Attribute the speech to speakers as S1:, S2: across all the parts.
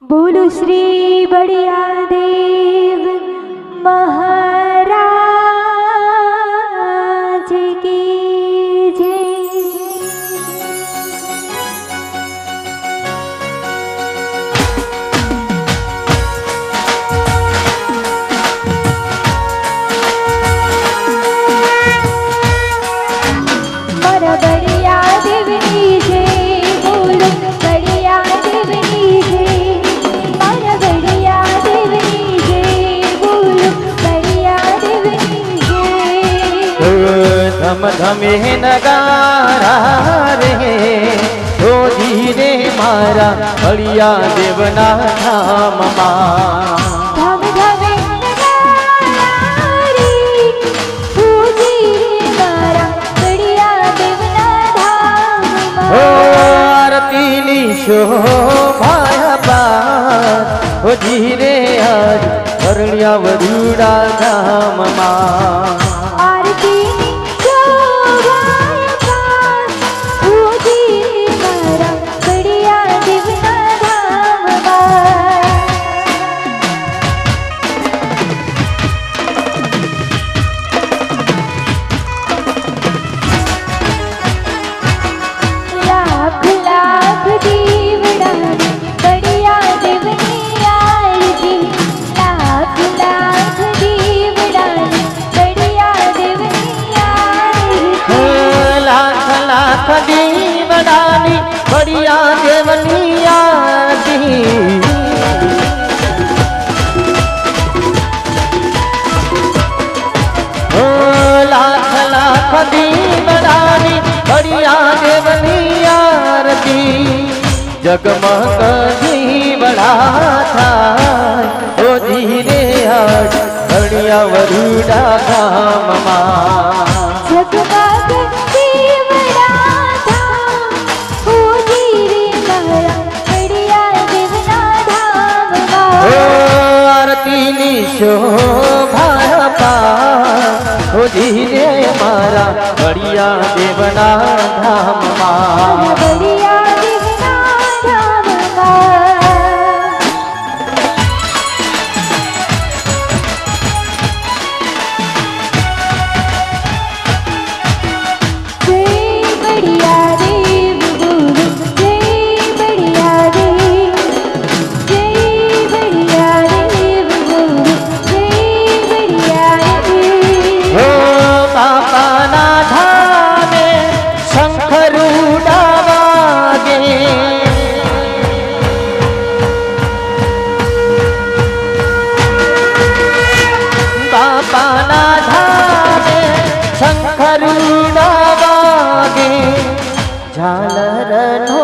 S1: बोलो श्री बढ़िया देव महाराज की जय। मारा बढ़िया देवनी जय, बोलो बढ़िया देवनी जय। मारा बढ़िया देवनी जय, बोलो बढ़िया देवनी जय।
S2: धम धमे नगारा रे तो धीरे मारा बढ़िया देवना धाम
S1: धम धमे नगारा रे, पूजी मारा बढ़िया देवना धाम
S2: ओ आरती नी शोभा पार ओ धीरे आज बढ़िया वरूड़ा धाम
S1: आरती शोभाय पार, पूजी मारा बढ़िया देवना धाम लाख लाख दीवड़ानी बढ़िया देवनी आरती। लाख लाख दीवड़ानी बढ़िया देवनी आरती।
S2: लाख लाख दीवदानी बढ़िया देवनी आरती ओ लाख लाख दीवदानी बढ़िया देवनी आरती जगमग दीवड़ा था ओ धीरे आज बढ़िया वरूड़ा धाम
S1: जगमग दीवड़ा था, पूजी मारा बढ़िया देवना धाम
S2: ओ आरती नी शोभा पार ओ धीरे मारा बढ़िया देवना धाम
S1: बढ़िया देवना धाम जय बढ़िया देव, बोलो जय बढ़िया देव। जय बढ़िया देव, बोलो जय बढ़िया देव।
S2: ओ बापा ना धामे शंखरूड़ा वागे बापा ना धामे शंखरूड़ा वागे झालर नो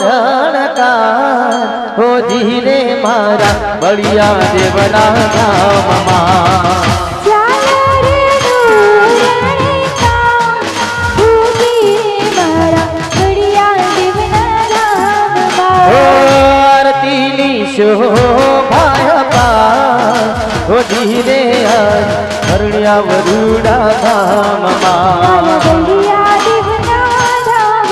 S2: रणकार ओ धीरे मारा बढ़िया देवना धाम
S1: झालर नो रणकार, पूजी मारा बढ़िया देवना धाम
S2: ओ आरती नी शोभा पार ओ धीरे आज बढ़िया वरूड़ा धाम
S1: बढ़िया देवना धाम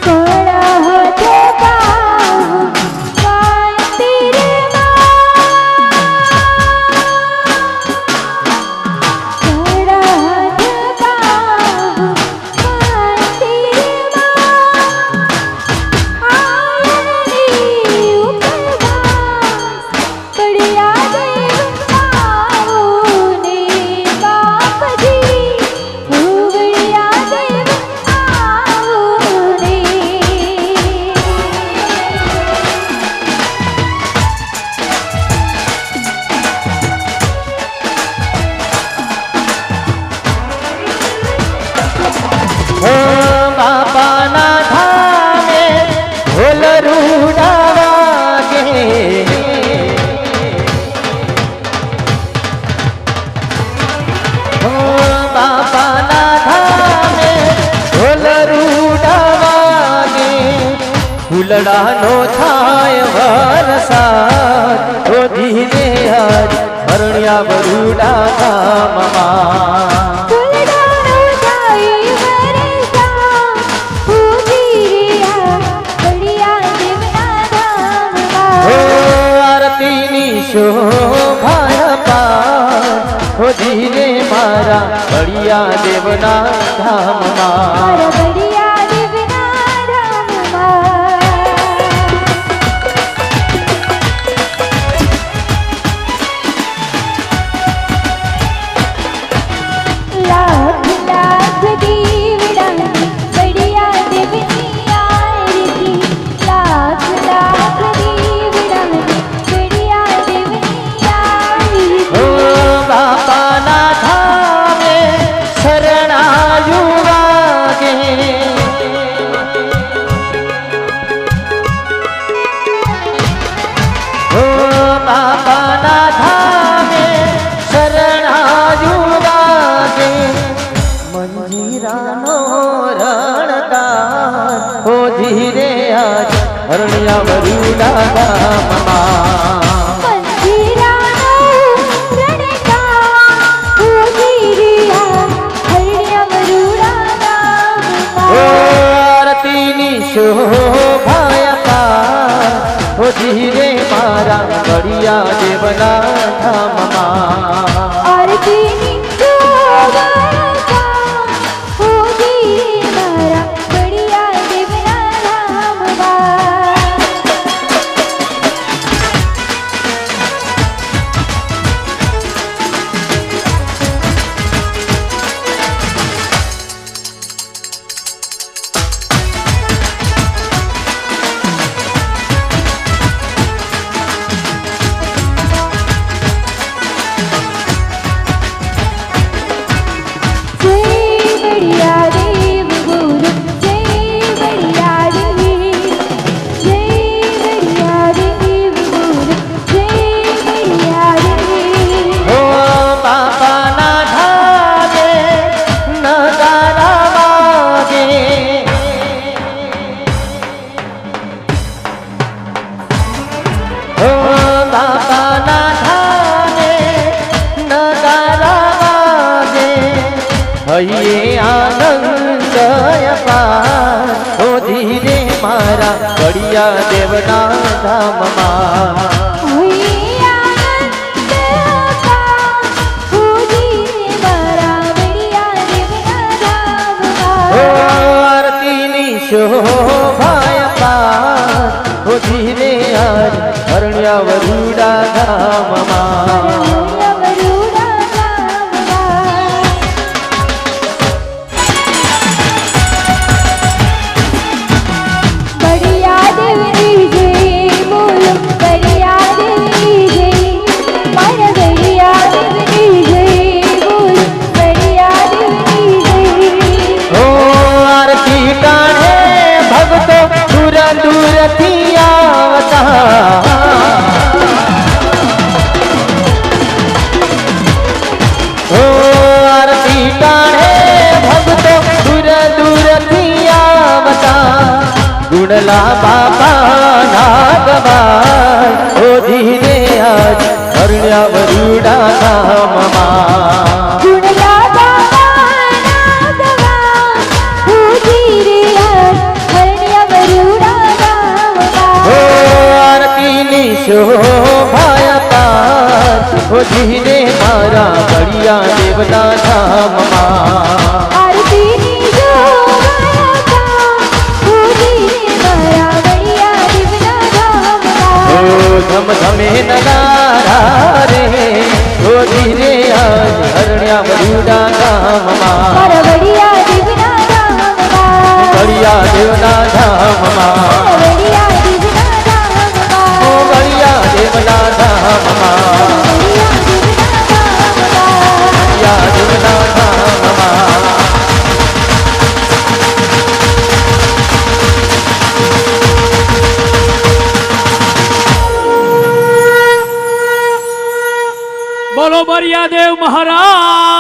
S1: कोड़ा होते पाहु माय तेरे
S2: ફૂલડાનો થાય વરસાદ ઓ ધીરે આજ હરણ્યા વરુડા ગામમાં
S1: ફૂલડાનો થાય વરસાદ, ઉજીરિયા ઘડિયા દેવના ધામમાં.
S2: ઓ આરતીની શોભા પાર ઓ ધીરે મારા હળિયા દેવના ધામમાં
S1: મારા ઘડિયા દેવના ધામમાં. લાખ લાખ દીવડાની ઘડિયા દેવની આરતી, લાખ લાખ દીવડાની ઘડિયા દેવની આરતી.
S2: ઓ બાપાના ધામે શરણાયું વાગે ઓ બાપાના ધામે શરણાયું વાગે મંજીરાનો રણદાર ઓ ધીરે આજ હરણ્યા વરુડા ગામમાં
S1: મંજીરાનો રણકાર, ઉજીરિયા ઘડિયા વરુડા
S2: ઓ
S1: ગામમાં.
S2: આરતીની શોભાયા પાર ઓ ધીરે મારા ઘડિયા દેવના ધામમાં
S1: આરતીની શોભા, ઉજીરે મારા ઘડિયા દેવના ધામમાં.
S2: ઓ બાપાના ધામે નગારા વાગે ઓ બાપાના ધામે નગારા વાગે હૈયે આનંદ અપાર ઓ ધીરે મારા ઘડિયા દેવના ધામમાં ઓ આરતીની શોભાયા પાર ઓ ધીરે આજ હરણ્યા વરુડા ગામમાં
S1: बढ़िया देवनी जय बोलो, बढ़िया देवनी जय, मारा बढ़िया देवनी जय बोलो, बढ़िया देवनी जय.
S2: ઓ આરતી ટાણે ભક્તો દૂર દૂરથી આવતા ઓ આરતી ટાણે ભક્તો દૂર દૂરથી આવતા ગુણલા બાપાના ગવાય ઓ ધીરે આજ હરણ્યા વરુડા ગામમાં
S1: गुणला बाबाना गवा, उजीरिया हरण्या वरुडा गामમાં.
S2: ઓ આરતીની શોભાયા પાર ઓ ધીરે મારા ઘડિયા દેવના ધામમાં
S1: આરતીની શોભા, ઉજીરે મારા ઘડિયા દેવના ધામમાં.
S2: ઓ ધમ ધમે નગારા રે ઓ ધીરે આજ હરણ્યા વરુડા ગામમાં
S1: મારા ઘડિયા દેવના ધામમાં.
S2: ઘડિયા દેવના ધામમાં
S1: ઘડિયા દેવના ધામમાં.
S2: ઓ ઘડિયા દેવના ધામમાં ઘડિયા દેવના ધામમાં
S3: બોલો બરિયાદેવ મહારાજ